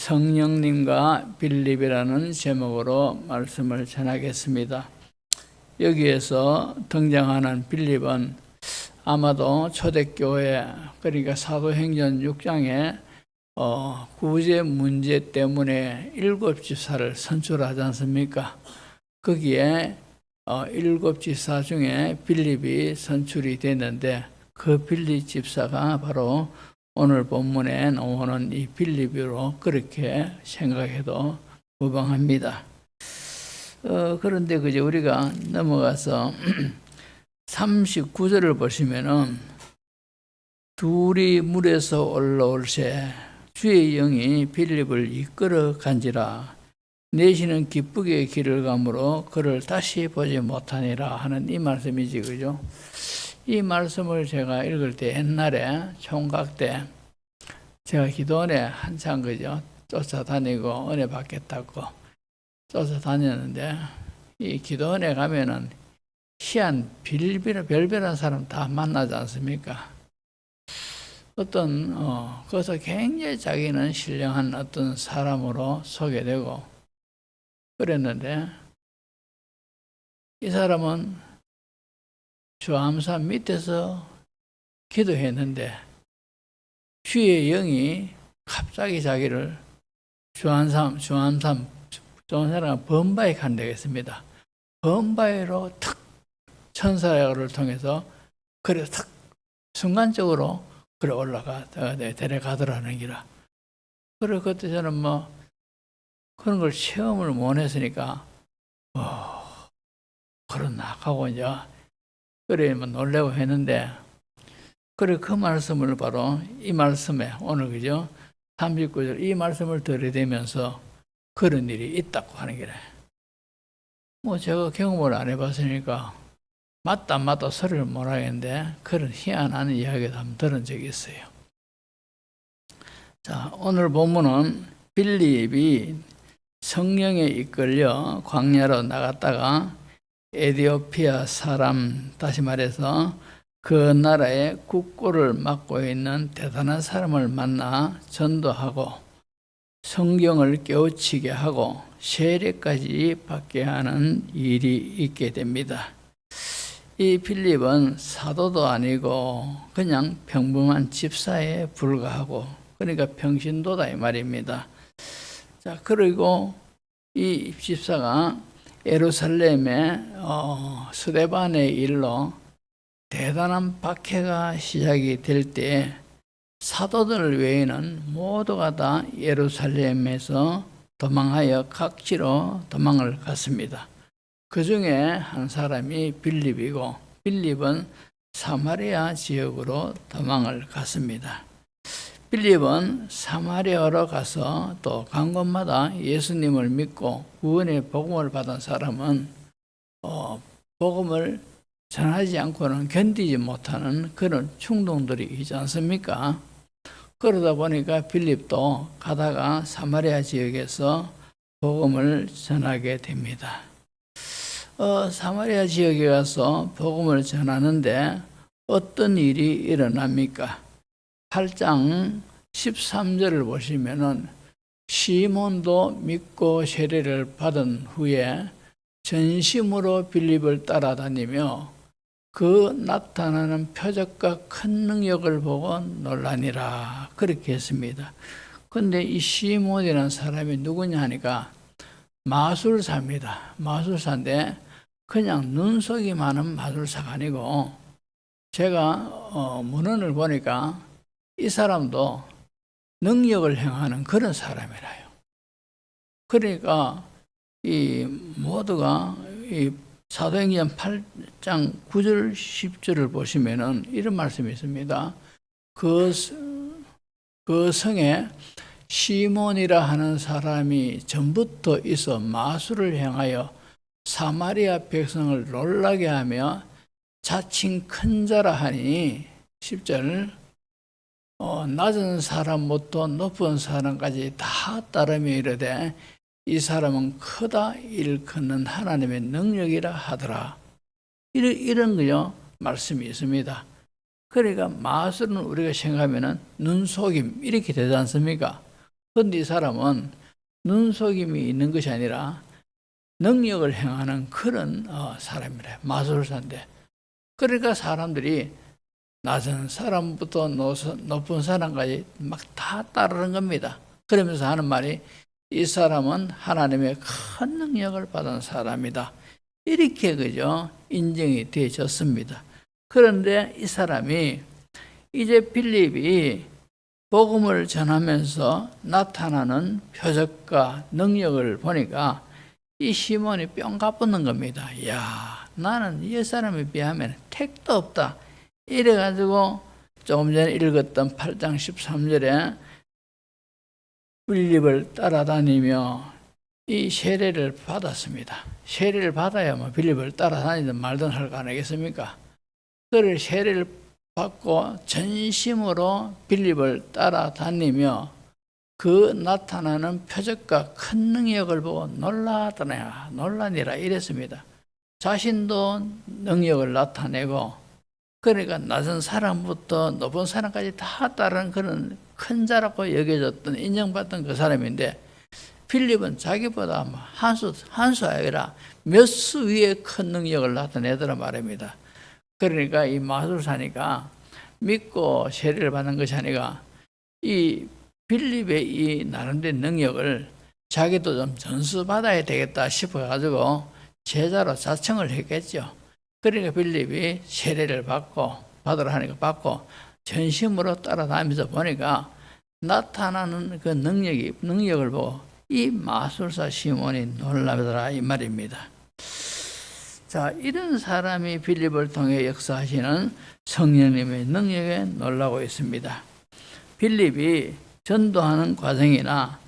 성령님과 빌립이라는 제목으로 말씀을 전하겠습니다. 여기에서 등장하는 빌립은 아마도 초대교회, 그러니까 사도행전 6장에 구제 문제 때문에 7집사를 선출하지 않습니까? 거기에 7집사 중에 빌립이 선출이 됐는데 그 빌립 집사가 바로 오늘 본문에 나오는 이 빌립으로 그렇게 생각해도 무방합니다. 그런데 그저 우리가 넘어가서 39절을 보시면은 둘이 물에서 올라올새 주의 영이 빌립을 이끌어 간지라 내시는 기쁘게 길을 가므로 그를 다시 보지 못하니라 하는 이 말씀이지, 그죠? 이 말씀을 제가 읽을 때 옛날에 총각 때 제가 기도원에 한참 그죠 쫓아다니고 은혜 받겠다고 쫓아다녔는데 이 기도원에 가면은 희한 별별한 사람 다 만나지 않습니까? 어떤 거기서 굉장히 자기는 신령한 어떤 사람으로 소개되고 그랬는데 이 사람은 주암산 밑에서 기도했는데 주의 영이 갑자기 자기를 주암산 좋은 사람은 범바에 간다고 했습니다. 범바에로 탁 천사를 통해서 그래 탁 순간적으로 그래 데려가더라는 기라. 그래 그때 저는 뭐 그런 걸 체험을 못 했으니까 그렇나 하고 이제 그래 뭐 놀래고 했는데 그래 그 말씀을 바로 이 말씀에 오늘 그죠 39절 이 말씀을 들이대면서 그런 일이 있다고 하는 게래. 뭐 제가 경험을 안 해봤으니까 맞다 소리를 못 하겠는데 그런 희한한 이야기도 한번 들은 적이 있어요. 자, 오늘 본문은 빌립이 성령에 이끌려 광야로 나갔다가 에티오피아 사람, 다시 말해서 그 나라의 국고를 맡고 있는 대단한 사람을 만나 전도하고 성경을 깨우치게 하고 세례까지 받게 하는 일이 있게 됩니다. 이 빌립은 사도도 아니고 그냥 평범한 집사에 불과하고 그러니까 평신도다 이 말입니다. 자, 그리고 이 집사가 예루살렘의 스데반의 일로 대단한 박해가 시작이 될 때 사도들 외에는 모두가 다 예루살렘에서 도망하여 각지로 도망을 갔습니다. 그 중에 한 사람이 빌립이고 빌립은 사마리아 지역으로 도망을 갔습니다. 빌립은 사마리아로 가서 또 간 곳마다 예수님을 믿고 구원의 복음을 받은 사람은 복음을 전하지 않고는 견디지 못하는 그런 충동들이 있지 않습니까? 그러다 보니까 빌립도 가다가 사마리아 지역에서 복음을 전하게 됩니다. 사마리아 지역에 가서 복음을 전하는데 어떤 일이 일어납니까? 8장 13절을 보시면은 시몬도 믿고 세례를 받은 후에 전심으로 빌립을 따라다니며 그 나타나는 표적과 큰 능력을 보고 놀라니라 그렇게 했습니다. 그런데 이 시몬이라는 사람이 누구냐 하니까 마술사입니다. 마술사인데 그냥 눈속이 많은 마술사가 아니고 제가 문헌을 보니까 이 사람도 능력을 행하는 그런 사람이라요. 그러니까 이 모두가 이 사도행전 8장 9절 10절을 보시면은 이런 말씀이 있습니다. 그 성에 시몬이라 하는 사람이 전부터 있어 마술을 행하여 사마리아 백성을 놀라게 하며 자칭 큰 자라 하니 10절 낮은 사람부터 높은 사람까지 다 따르며 이르되 이 사람은 크다 일컫는 하나님의 능력이라 하더라. 이런 거요 말씀이 있습니다. 그러니까 마술은 우리가 생각하면은 눈속임 이렇게 되지 않습니까? 그런데 이 사람은 눈속임이 있는 것이 아니라 능력을 행하는 그런 사람이래. 마술사인데. 그러니까 사람들이 낮은 사람부터 높은 사람까지 막 다 따르는 겁니다. 그러면서 하는 말이 이 사람은 하나님의 큰 능력을 받은 사람이다. 이렇게 그죠? 인정이 되어졌습니다. 그런데 이 사람이 이제 빌립이 복음을 전하면서 나타나는 표적과 능력을 보니까 이 시몬이 뿅 까붙는 겁니다. 이야, 나는 이 사람에 비하면 택도 없다. 이래가지고 조금 전에 읽었던 8장 13절에 빌립을 따라다니며 이 세례를 받았습니다. 세례를 받아야 뭐 빌립을 따라다니든 말든 할 거 아니겠습니까? 그를 세례를 받고 전심으로 빌립을 따라다니며 그 나타나는 표적과 큰 능력을 보고 놀라니라 이랬습니다. 자신도 능력을 나타내고 그러니까 낮은 사람부터 높은 사람까지 다 따르는 그런 큰 자라고 여겨졌던 인정받던 그 사람인데 빌립은 자기보다 한 수 아니라 몇 수 위의 큰 능력을 나타내더라 말입니다. 그러니까 이 마술사니까 믿고 세례를 받는 것이 아니라 이 빌립의 이 나름대로 능력을 자기도 좀 전수받아야 되겠다 싶어가지고 제자로 자청을 했겠죠. 그러니까 빌립이 세례를 받으라 하니까 받고 전심으로 따라다니면서 보니까 나타나는 그 능력을 보고 이 마술사 시몬이 놀라더라 이 말입니다. 자, 이런 사람이 빌립을 통해 역사하시는 성령님의 능력에 놀라고 있습니다. 빌립이 전도하는 과정이나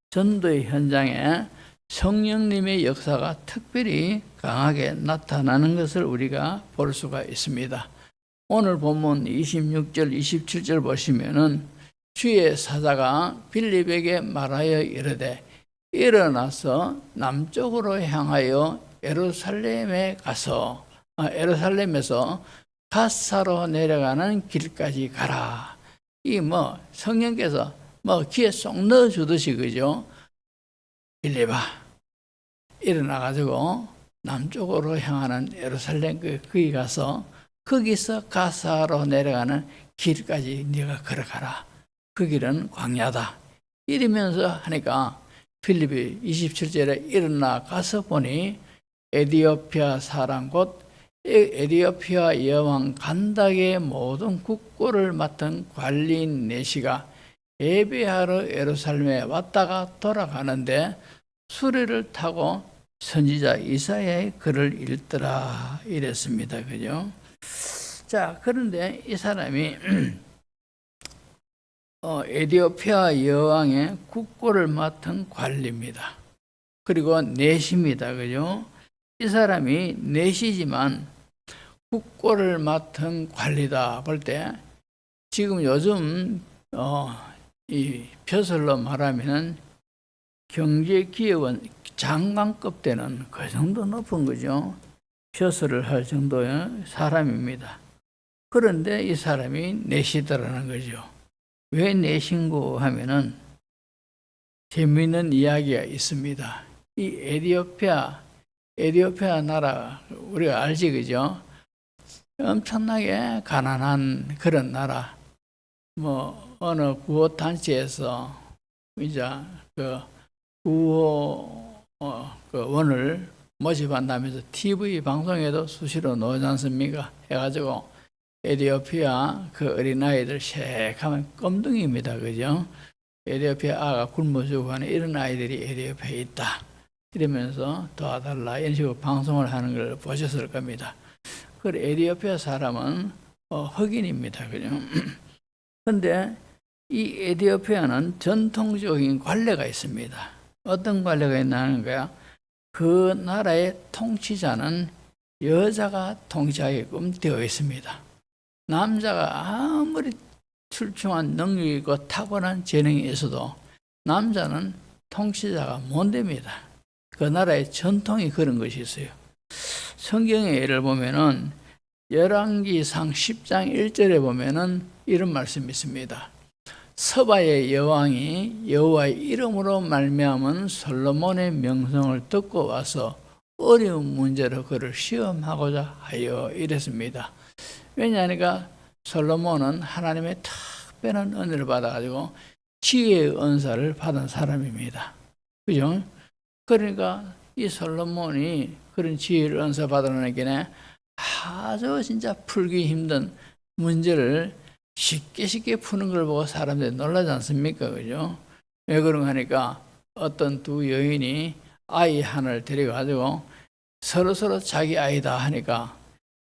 전도의 현장에 성령님의 역사가 특별히 강하게 나타나는 것을 우리가 볼 수가 있습니다. 오늘 본문 26절, 27절 보시면은 주의 사자가 빌립에게 말하여 이르되 일어나서 남쪽으로 향하여 에루살렘에서 가사로 내려가는 길까지 가라. 이 성령께서 귀에 쏙 넣어주듯이 그죠? 빌립아, 일어나가지고 남쪽으로 향하는 예루살렘 거기 가서 거기서 가사로 내려가는 길까지 네가 걸어가라. 그 길은 광야다. 이러면서 하니까 빌립이 27절에 일어나 가서 보니 에디오피아 사람 곧 에디오피아 여왕 간닥의 모든 국고를 맡은 관리인 내시가 예배하러 예루살렘에 왔다가 돌아가는데 수레를 타고 선지자 이사야의 글을 읽더라 이랬습니다. 그죠? 자, 그런데 이 사람이 에디오피아 여왕의 국고를 맡은 관리입니다. 그리고 내시입니다. 그죠? 이 사람이 내시지만 국고를 맡은 관리다 볼 때 지금 요즘 이 표설로 말하면 경제기업은 장관급 되는 그 정도 높은 거죠. 표설을 할 정도의 사람입니다. 그런데 이 사람이 내시더라는 거죠. 왜 내신고 하면은 재미있는 이야기가 있습니다. 이 에디오피아 나라 우리가 알지 그죠? 엄청나게 가난한 그런 나라. 어느 구호 단체에서 이제 그 구호 원을 모집한다면서 TV 방송에도 수시로 나오지 않습니까? 해가지고 에디오피아 그 어린아이들 색하면 껌둥이입니다. 그죠? 에디오피아 아가 굶어 죽어가는 이런 아이들이 에디오피아에 있다. 이러면서 도와달라 이런 식으로 방송을 하는 걸 보셨을 겁니다. 그 에디오피아 사람은 흑인입니다. 그죠? 그런데 이 에디오피아는 전통적인 관례가 있습니다. 어떤 관례가 있나는 거야? 그 나라의 통치자는 여자가 통치하게끔 되어 있습니다. 남자가 아무리 출중한 능력이 있고 타고난 재능이 있어도 남자는 통치자가 못 됩니다. 그 나라의 전통이 그런 것이 있어요. 성경의 예를 보면은 열왕기상 10장 1절에 보면은 이런 말씀이 있습니다. 서바의 여왕이 여호와의 이름으로 말미암은 솔로몬의 명성을 듣고 와서 어려운 문제로 그를 시험하고자 하여 이랬습니다. 왜냐하니까 솔로몬은 하나님의 특별한 은혜를 받아가지고 지혜의 은사를 받은 사람입니다. 그죠? 그러니까 이 솔로몬이 그런 지혜를 은사 받아내기에 아주 진짜 풀기 힘든 문제를 쉽게 푸는 걸 보고 사람들이 놀라지 않습니까? 그죠? 왜 그런가 하니까 어떤 두 여인이 아이 하나를 데려가지고 서로 자기 아이다 하니까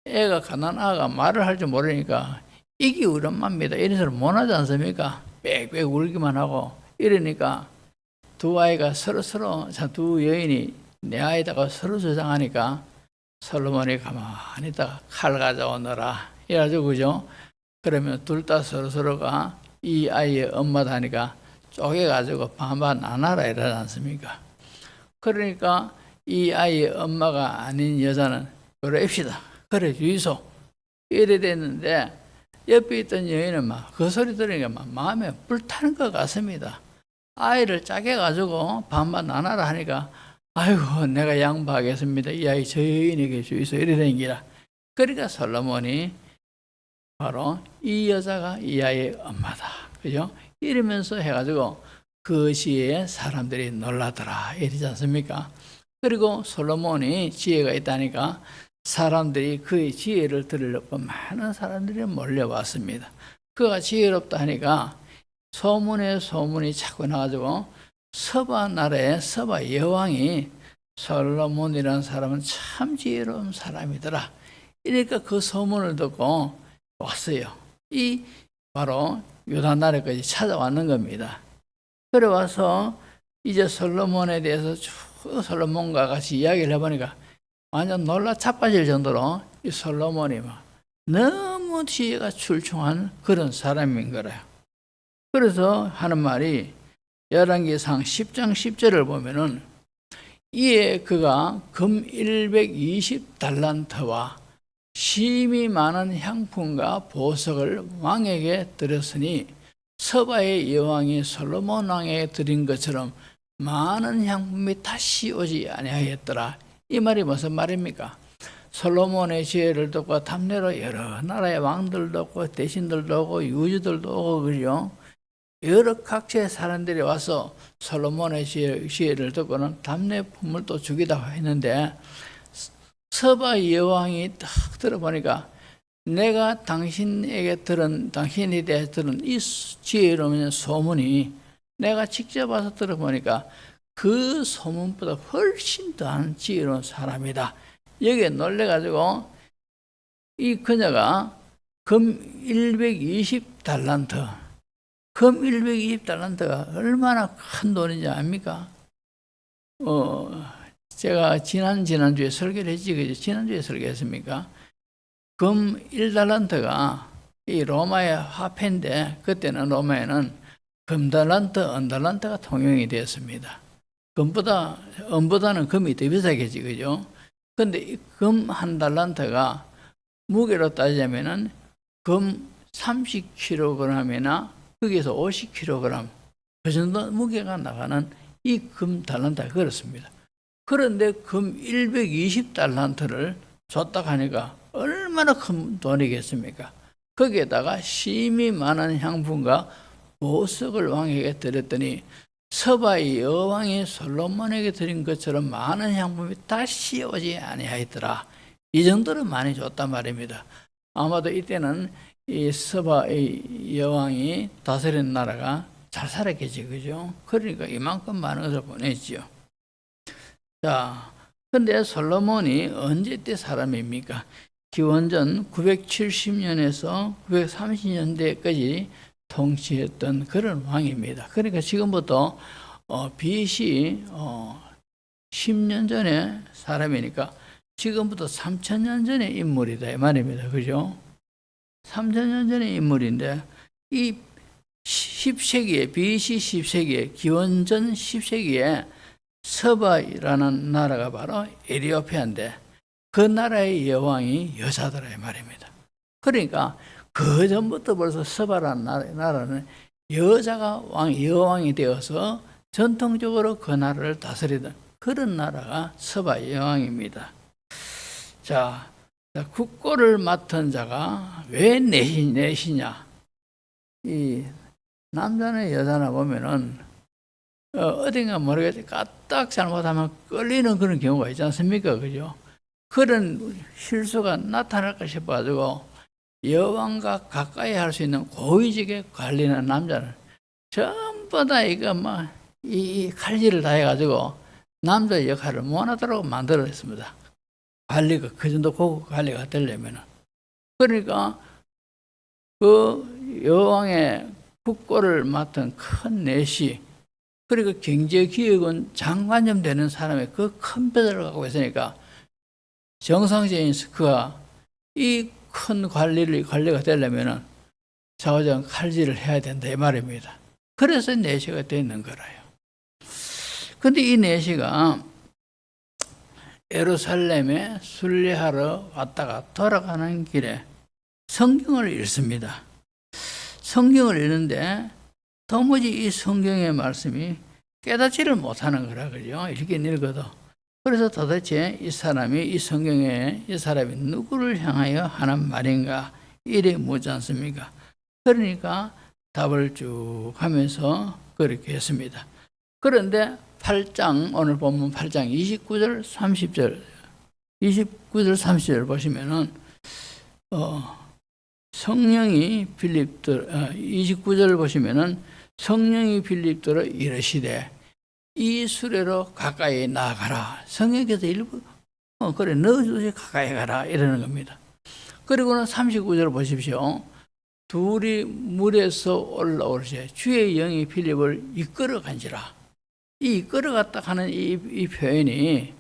애가 가난아가 말을 할 줄 모르니까 이게 우리 엄마입니다. 이런 소리 못하지 않습니까? 빽빽 울기만 하고 이러니까 두 아이가 두 여인이 내 아이다가 서로 주장하니까 솔로몬이 가만히 있다가 칼 가져오너라 이래가지고 그죠? 그러면 둘 다 서로가 이 아이의 엄마다 하니까 쪼개가지고 반반 나눠라 이러지 않습니까? 그러니까 이 아이의 엄마가 아닌 여자는 그래 입시다. 그래 주이소. 이래 됐는데 옆에 있던 여인은 막 그 소리 들으니까 막 마음에 불타는 것 같습니다. 아이를 짜게 가지고 반반 나눠라 하니까 아이고 내가 양보하겠습니다. 이 아이 저 여인에게 주이소. 이래 된 기라. 그러니까 솔로몬이 바로 이 여자가 이 아이의 엄마다. 그죠? 이러면서 해가지고 그 시에 사람들이 놀라더라. 이러지 않습니까? 그리고 솔로몬이 지혜가 있다니까 사람들이 그의 지혜를 들으려고 많은 사람들이 몰려왔습니다. 그가 지혜롭다 하니까 소문이 자꾸 나가지고 서바 나라의 서바 여왕이 솔로몬이라는 사람은 참 지혜로운 사람이더라. 그러니까 그 소문을 듣고 왔어요. 이 바로 유다 나라까지 찾아왔는 겁니다. 그래 와서 이제 솔로몬에 대해서 쭉 솔로몬과 같이 이야기를 해보니까 완전 놀라 자빠질 정도로 이 솔로몬이 막 너무 지혜가 출중한 그런 사람인 거래요. 그래서 하는 말이 열왕기상 10장 10절을 보면은 이에 그가 금 120달란트와 심이 많은 향품과 보석을 왕에게 드렸으니 서바의 여왕이 솔로몬 왕에게 드린 것처럼 많은 향품이 다시 오지 아니하였더라. 이 말이 무슨 말입니까? 솔로몬의 지혜를 듣고 탐내로 여러 나라의 왕들도 오고 대신들도 오고 유주들도 오고 그죠? 여러 각지의 사람들이 와서 솔로몬의 지혜를 듣고는 답례품을 또 주기도 했는데 서바 여왕이 딱 들어보니까 내가 당신이 대해 들은 이 지혜로운 소문이 내가 직접 와서 들어보니까 그 소문보다 훨씬 더한 지혜로운 사람이다. 여기에 놀래가지고 이 그녀가 금 120달란트, 금 120달란트가 얼마나 큰 돈인지 압니까? 제가 지난주에 설교를 했지, 그죠? 지난주에 설교했습니까? 금 1달란트가 이 로마의 화폐인데, 그때는 로마에는 금달란트, 은달란트가 통용이 되었습니다. 은보다는 금이 더 비싸겠지, 그죠? 근데 금 한 달란트가 무게로 따지자면은 금 30kg이나 거기에서 50kg, 그 정도 무게가 나가는 이 금 달란트가 그렇습니다. 그런데 금 120달란트를 줬다 하니까 얼마나 큰 돈이겠습니까? 거기에다가 심이 많은 향품과 보석을 왕에게 드렸더니 서바의 여왕이 솔로몬에게 드린 것처럼 많은 향품이 다시 오지 아니하였더라. 이 정도로 많이 줬단 말입니다. 아마도 이때는 이 서바의 여왕이 다스린 나라가 잘 살았겠지, 그죠? 그러니까 이만큼 많은 것을 보냈지요. 자, 근데 솔로몬이 언제 때 사람입니까? 기원전 970년에서 930년대까지 통치했던 그런 왕입니다. 그러니까 지금부터 BC 10년 전에 사람이니까 지금부터 3000년 전의 인물이다 이 말입니다. 그죠? 3000년 전의 인물인데 이 10세기에 BC 10세기에 기원전 10세기에 서바라는 나라가 바로 에티오피아인데 그 나라의 여왕이 여자더라 이 말입니다. 그러니까 그 전부터 벌써 서바라는 나라는 여자가 여왕이 되어서 전통적으로 그 나라를 다스리던 그런 나라가 서바 여왕입니다. 자, 국고를 맡은 자가 왜 내시냐? 이 남자나 여자나 보면은 어딘가 모르겠지 까딱 잘못하면 끌리는 그런 경우가 있지 않습니까? 그죠? 그런 실수가 나타날까 싶어가지고 여왕과 가까이 할 수 있는 고위직에 관리하는 남자는 전부 다 이거 이 칼질을 다 해가지고 남자 역할을 못하도록 만들어냈습니다. 관리가 그 정도 고급 관리가 되려면은. 그러니까 그 여왕의 국고를 맡은 큰 내시, 그리고 경제기획은 장관점 되는 사람의 그 큰 뼈를 갖고 있으니까 정상적인 그가 이 큰 관리가 되려면은 좌우장 칼질을 해야 된다 이 말입니다. 그래서 내시가 되는 거라요. 근데 이 내시가 예루살렘에 순례하러 왔다가 돌아가는 길에 성경을 읽습니다. 성경을 읽는데 도무지 이 성경의 말씀이 깨닫지를 못하는 거라 그죠? 읽긴 읽어도. 그래서 도대체 이 사람이 이 성경에 이 사람이 누구를 향하여 하는 말인가 이래 묻지 않습니까? 그러니까 답을 쭉 하면서 그렇게 했습니다. 그런데 8장 오늘 본문 8장 29절 30절 보시면은 성령이 빌립들 29절 보시면은 성령이 빌립들어 이르시되 이 수레로 가까이 나아가라. 성령께서 일부 그래 너희도 가까이 가라 이러는 겁니다. 그리고는 39절 보십시오. 둘이 물에서 올라오르세 주의 영이 빌립을 이끌어 간지라. 이 이끌어갔다 하는 이 표현이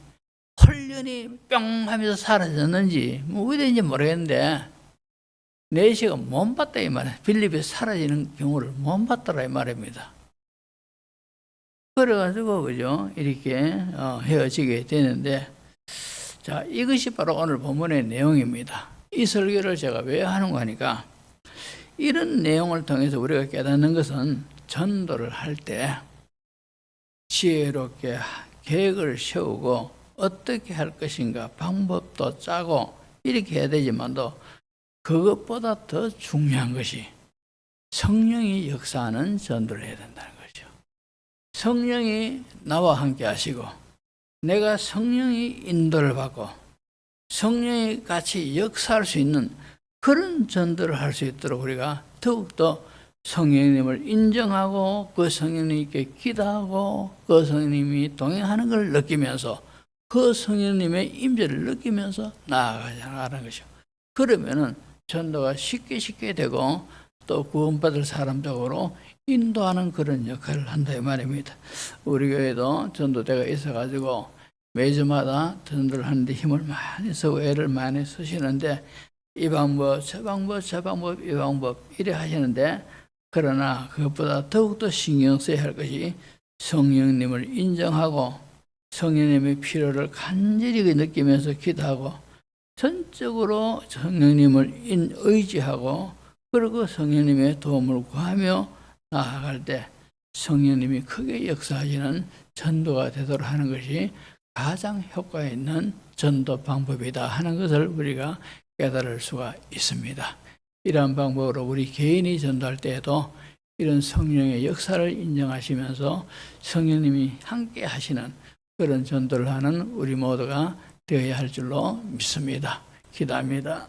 홀연히 뿅 하면서 사라졌는지 어디인지 모르겠는데 내시가 못 봤다 이 말이에요. 빌립이 사라지는 경우를 못 봤더라 이 말입니다. 그래가지고 그죠 이렇게 헤어지게 되는데, 자 이것이 바로 오늘 본문의 내용입니다. 이 설교를 제가 왜 하는가 하니까 이런 내용을 통해서 우리가 깨닫는 것은 전도를 할 때 지혜롭게 계획을 세우고 어떻게 할 것인가 방법도 짜고 이렇게 해야 되지만도 그것보다 더 중요한 것이 성령이 역사하는 전도를 해야 된다는 거죠. 성령이 나와 함께 하시고 내가 성령이 인도를 받고 성령이 같이 역사할 수 있는 그런 전도를 할 수 있도록 우리가 더욱더 성령님을 인정하고 그 성령님께 기도하고 그 성령님이 동행하는 걸 느끼면서 그 성령님의 임재를 느끼면서 나아가자는 것이죠. 그러면은 전도가 쉽게 되고 또 구원받을 사람적으로 인도하는 그런 역할을 한다 이 말입니다. 우리 교회도 전도대가 있어가지고 매주마다 전도를 하는데 힘을 많이 쓰고 애를 많이 쓰시는데 이 방법 저 방법 이 방법 이래 하시는데, 그러나 그것보다 더욱더 신경 써야 할 것이 성령님을 인정하고 성령님의 필요를 간절히 느끼면서 기도하고 전적으로 성령님을 의지하고 그리고 성령님의 도움을 구하며 나아갈 때 성령님이 크게 역사하시는 전도가 되도록 하는 것이 가장 효과 있는 전도 방법이다 하는 것을 우리가 깨달을 수가 있습니다. 이러한 방법으로 우리 개인이 전도할 때에도 이런 성령의 역사를 인정하시면서 성령님이 함께 하시는 그런 전도를 하는 우리 모두가 되어야 할 줄로 믿습니다. 기도합니다.